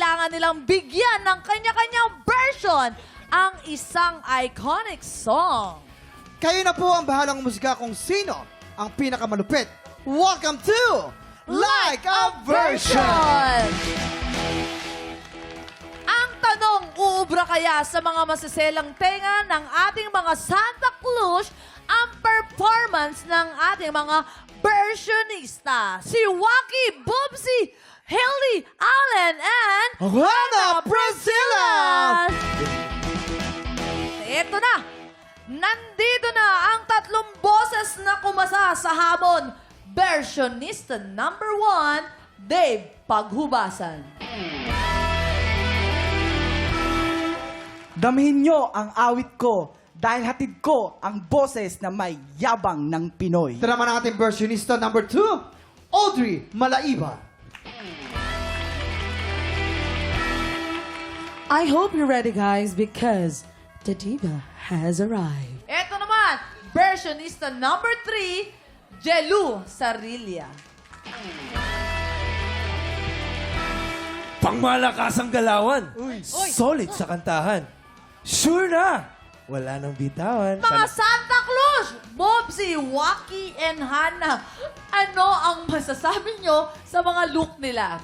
kailangan nilang bigyan ng kanya-kanyang version ang isang iconic song. Kayo na po ang bahalang umusga kung sino ang pinakamalupit. Welcome to Like a Version! Ang tanong, uubra kaya sa mga masiselang tenga ng ating mga Santa Claus ang performance ng ating mga versionista? Si Waki, Bubsy, Haley, Allen, and Juana Priscilla! Ito na! Nandito na ang tatlong boses na kumasa sa hamon. Versionista number 1, Dave Paghubasan. Damhin nyo ang awit ko dahil hatid ko ang boses na may yabang ng Pinoy. Ito naman ang ating versionista number 2, Audrey Malaiba. I hope you're ready, guys, because the diva has arrived. Ito naman, versionista number 3, Jelu Sarilla. Pangmalakasang galawan. Solid sa kantahan. Sure na. Wala nang bitawan. Mga Santa Claus, Bobsy, Waki, and Hannah. Ano ang masasabi nyo sa mga look nila?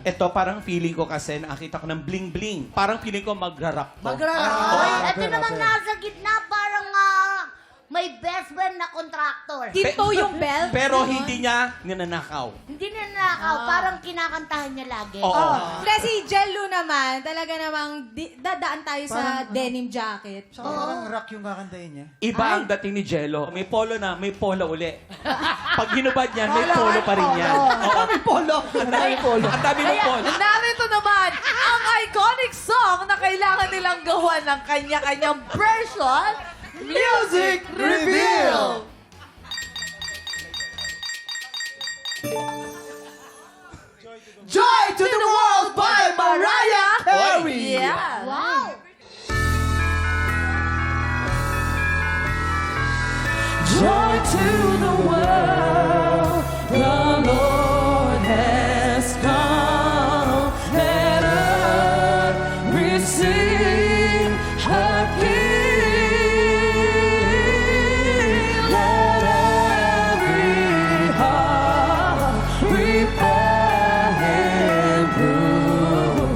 Ito parang feeling ko kasi nakita ko ng bling-bling. Parang feeling ko magra-rap to. Ito namang nasa gitna, parang may best friend na contractor. Hinto yung belt? Pero hindi niya ninanakaw. Hindi na nakakaw, parang kinakantahan niya lagi. Oo. Kasi Jello naman, talaga namang dadaan tayo sa denim jacket. Parang rock yung kakantayin niya. Iba ang dating ni Jello. May polo na, may polo uli. Pag hinubad niyan, may polo pa rin yan. Oo. May polo! May polo. Ang dami ng polo. Narito naman ang iconic song na kailangan nilang gawa ng kanya-kanyang version. Music Reveal! Joy to the World by Mariah Carey! Yeah. Wow! Joy to the world, the Lord has come. Let earth receive her King. Let every heart prepare Him through.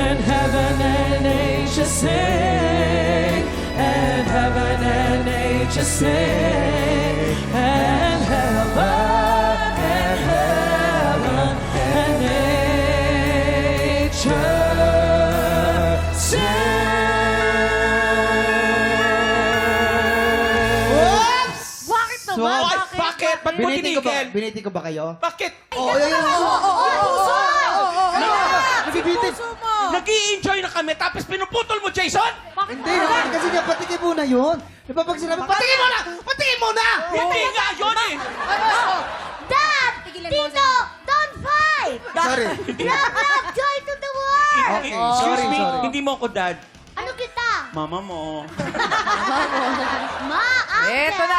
And heaven and nature sing, and heaven and nature sing. And heaven and nature sing. Bakit naman? Ay, bakit? Ba't mo tinigil? Biniti ko ba kayo? Bakit? Oo, yun. Nabibitin. Nag-i-enjoy na kami tapos pinuputol mo, Jason? Hindi naman, kasi niya patikin mo na yun. Di ba pag sinabi, patikin mo na! Patikin mo na! Hindi nga yun eh. Dad! Tito! Don't fight! Sorry. Love, joy to the world! Okay, excuse me. sorry. Hindi mo ako dad. Ano kita? Mama mo. Ma, ate! Eto na,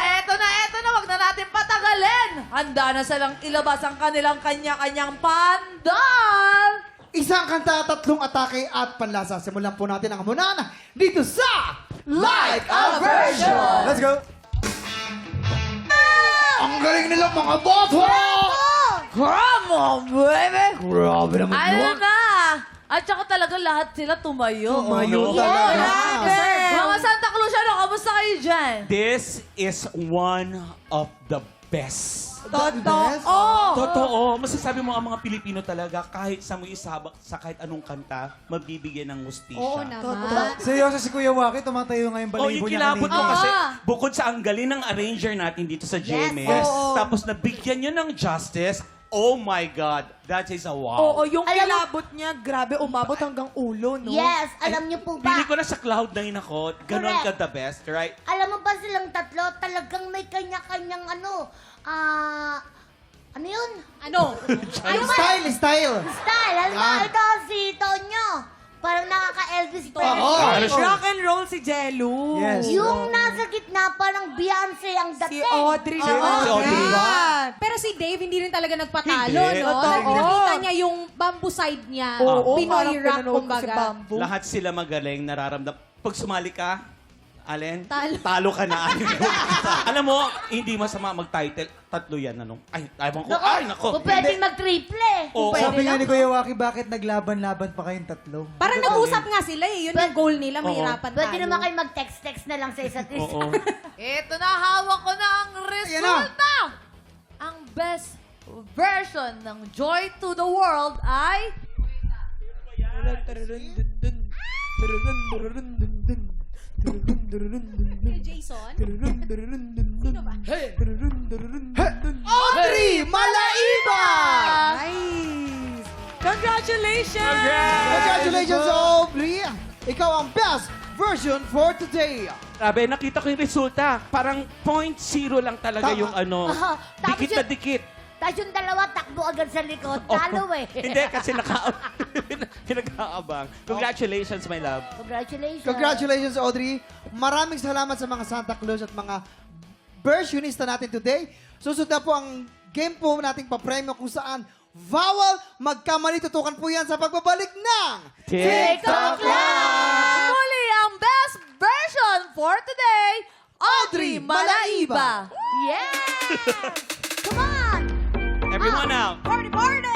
wag na natin patagalin. Handa na silang ilabas ang kanilang kanya-kanyang pandal. Isang kanta, tatlong atake at panlasa. Simulan po natin ang hamunan dito sa Like a Version! Let's go! Ang galing nila mga boto! Come on, baby! Grabe naman Ano na? At saka talaga lahat sila tumayo. Tumayo talaga. Mga Santa Cruz, ano? Kamusta kayo dyan? This is one of the best. Totoo. Masasabi mo ang mga Pilipino talaga, kahit sa mga isabak sa kahit anong kanta, mabibigyan ng hustisya. Oo naman. Seryoso si Kuya Waki, tumatayo nga yung Oh, balibo yung niya kilabot kanina. mo kasi, bukod sa ang galing ng arranger natin dito sa JMS, tapos nabigyan niya ng justice, oh my God, that is a wow. Oo, yung Alam mo- kilabot niya, grabe, umabot hanggang ulo, no? Yes, alam niyo po ba? Pili ko na sa Cloud9 ako, ganon ka Correct. the best, right? Alam mo ba silang tatlo, talagang may kanya-kanyang ano yun? Ano? Style! Style. Alam mo, ito si Tonyo. Parang nakaka Elvis Presley. Rock and roll si Jello. Yes. Yung nasa gitna parang Beyonce ang Si dating. Audrey. Si Audrey. Pero si Dave hindi rin talaga nagpatalo, Hindi. no? Totoo. Nakita niya yung bamboo side niya. Pinoy rock, kumbaga. Lahat sila magaling, nararamdam. Pag sumali ka, Allen, Talo. ka na. Alam mo, hindi masama mag-title. Tatlo yan. Anong, ewan ko. Nako. Kung pwedeng mag-triple. Oo. Sabi nga ni Kuya Waki, bakit naglaban-laban pa kayong tatlo? Parang nag-usap nga sila eh. Yun yung goal nila, mahirapan tayo. Pwede naman kayo mag-text-text na lang sa isa't isa. Oo. Ito na, hawak ko na ang resulta. Ang best version ng Joy to the World ay... Jason? Audrey Malaiba! Nice! Congratulations! Congratulations, Audrey! Ikaw ang best version for today. Grabe, nakita ko yung resulta. Parang 0.0 lang talaga Tama. yung ano. Tapos Dikit na yun- dikit. Tapos yung dalawa, takbo agad sa likod. Talo eh. Hindi, kasi pinag-aabang. Congratulations, my love. Congratulations. Congratulations, Audrey. Maraming salamat sa mga Santa Claus at mga versionista natin today. Susunod na po ang game po nating papremyo kung saan vowel magkamali tutukan po yan sa pagbabalik ng TikTok Live! Muli ang best version for today, Audrey Malaiba. Yeah! Come on! Everyone out. Party, party!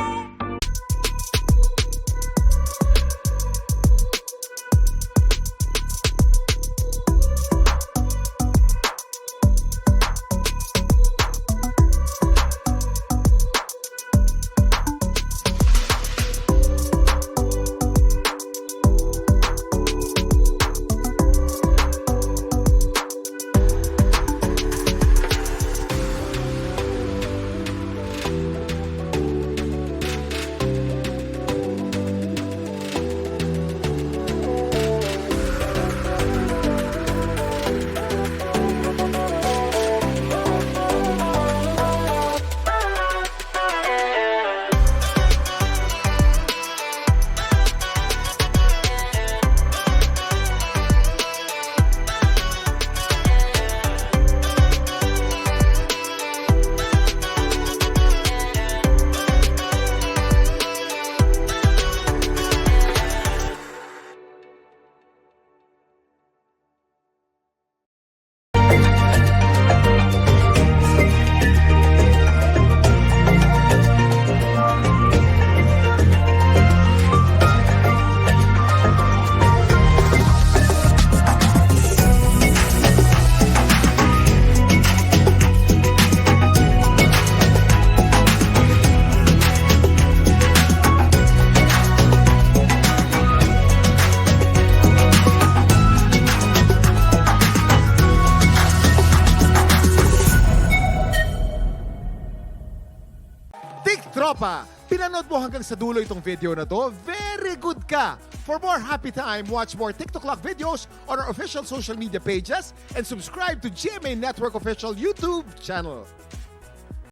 Tropa, pinanood mo hanggang sa dulo itong video na to? Very good ka! For more happy time, watch more TikTok Clock videos on our official social media pages and subscribe to GMA Network official YouTube channel.